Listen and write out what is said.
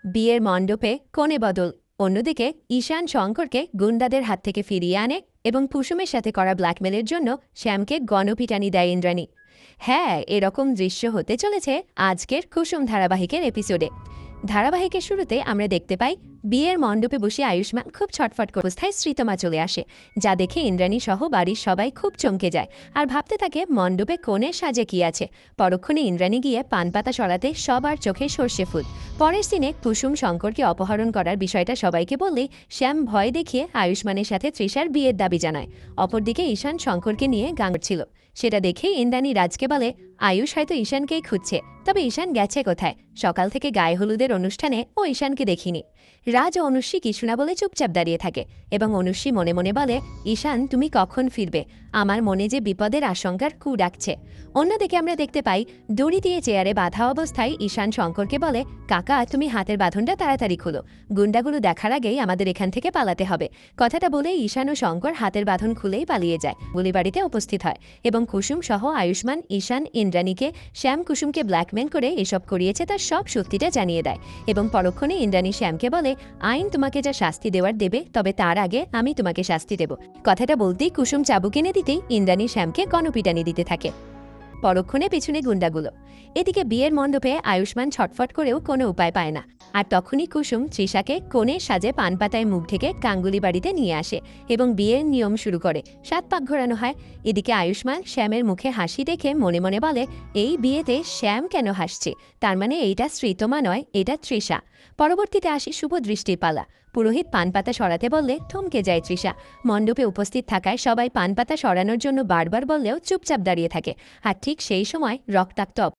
বিয়ের মণ্ডপে কনে বদল। অন্যদিকে ঈশান শঙ্করকে গুন্ডাদের হাত থেকে ফিরিয়ে আনে এবং কুসুমের সাথে করা ব্ল্যাকমেলের জন্য শ্যামকে গণপিটানি দেয় ইন্দ্রাণী। হ্যাঁ, এরকম দৃশ্য হতে চলেছে আজকের কুসুম ধারাবাহিকের এপিসোডে। ধারাবাহিকের শুরুতে আমরা দেখতে পাই বিয়ের মণ্ডপে বসে আয়ুষ্মান খুব ছটফট করে অবস্থায় শ্রীতমা চলে আসে, যা দেখে ইন্দ্রাণী সহ বাড়ির সবাই খুব চমকে যায় আর ভাবতে থাকে মণ্ডপে কনের সাজে কি আছে। পরক্ষণে ইন্দ্রাণী গিয়ে পানপাতা সরাতে সবার চোখে সর্ষে ফুল। পরের সিনে কুসুম শঙ্করকে অপহরণ করার বিষয়টা সবাইকে বললেই শ্যাম ভয় দেখিয়ে আয়ুষ্মানের সাথে তৃষার বিয়ের দাবি জানায়। অপরদিকে ঈশান শঙ্করকে নিয়ে গান করছিল, সেটা দেখেই ইন্দ্রাণী রাজকে বলে আয়ুষ হয়তো ঈশানকেই খুঁজছে, তবে ঈশান গেছে কোথায়? সকাল থেকে গায়ে হলুদের অনুষ্ঠানে ও ঈশানকে দেখিনি। রাজ ও অনুশ্রী কিছু না বলে চুপচাপ দাঁড়িয়ে থাকে এবং অনুশ্রী মনে মনে বলে ঈশান তুমি কখন ফিরবে? আমার মনে যে বিপদের আশঙ্কার কু ডাকছে। অন্যদিকে আমরা দেখতে পাই দড়ি দিয়ে চেয়ারে বাঁধা অবস্থায় ঈশান শঙ্করকে বলে কাকা তুমি হাতের বাঁধনটা তাড়াতাড়ি খুলো, গুন্ডাগুলো দেখার আগেই আমাদের এখান থেকে পালাতে হবে। কথাটা বলে ঈশান ও শঙ্কর হাতের বাঁধন খুলেই পালিয়ে যায়। গুলিবাড়িতে উপস্থিত হয় এবং কুসুম সহ আয়ুষ্মান ঈশান ইন্দ্রাণীকে শ্যাম কুসুমকে ব্ল্যাকমেল করে এসব করিয়েছে তার সব সত্যিটা জানিয়ে দেয় এবং পরক্ষণে ইন্দ্রাণী শ্যামকে বলে আইন তোমাকে যা শাস্তি দেওয়ার দেবে, তবে তার আগে আমি তোমাকে শাস্তি দেব। কথাটা বলতেই কুসুম চাবুক এনে দিতেই ইন্দ্রাণী শ্যামকে গণপিটানি দিতে থাকে। পরক্ষণে পেছনে গুন্ডাগুলো। এদিকে বিয়ের মণ্ডপে আয়ুষ্মান ছটফট করেও কোনো উপায় পায় না, আর তখনই কুসুম তৃষাকে কনের সাজে পানপাতায় মুখ ঢেকে গাঙ্গুলি বাড়িতে নিয়ে আসে এবং বিয়ের নিয়ম শুরু করে। 7 পাক ঘোরানো হয়। এদিকে আয়ুষ্মান শ্যামের মুখে হাসি দেখে মনে মনে বলে এই বিয়েতে শ্যাম কেন হাসছে? তার মানে এইটা শ্রীতমা নয়, এটা তৃষা। পরবর্তীতে আসে শুভ দৃষ্টির পালা। পুরোহিত পানপাতা সরাতে বললে থমকে যায় তৃষা। মণ্ডপে উপস্থিত থাকায় সবাই পানপাতা সরানোর জন্য বারবার বললেও চুপচাপ দাঁড়িয়ে থাকে। আর ঠিক সেই সময় রক্তাক্ত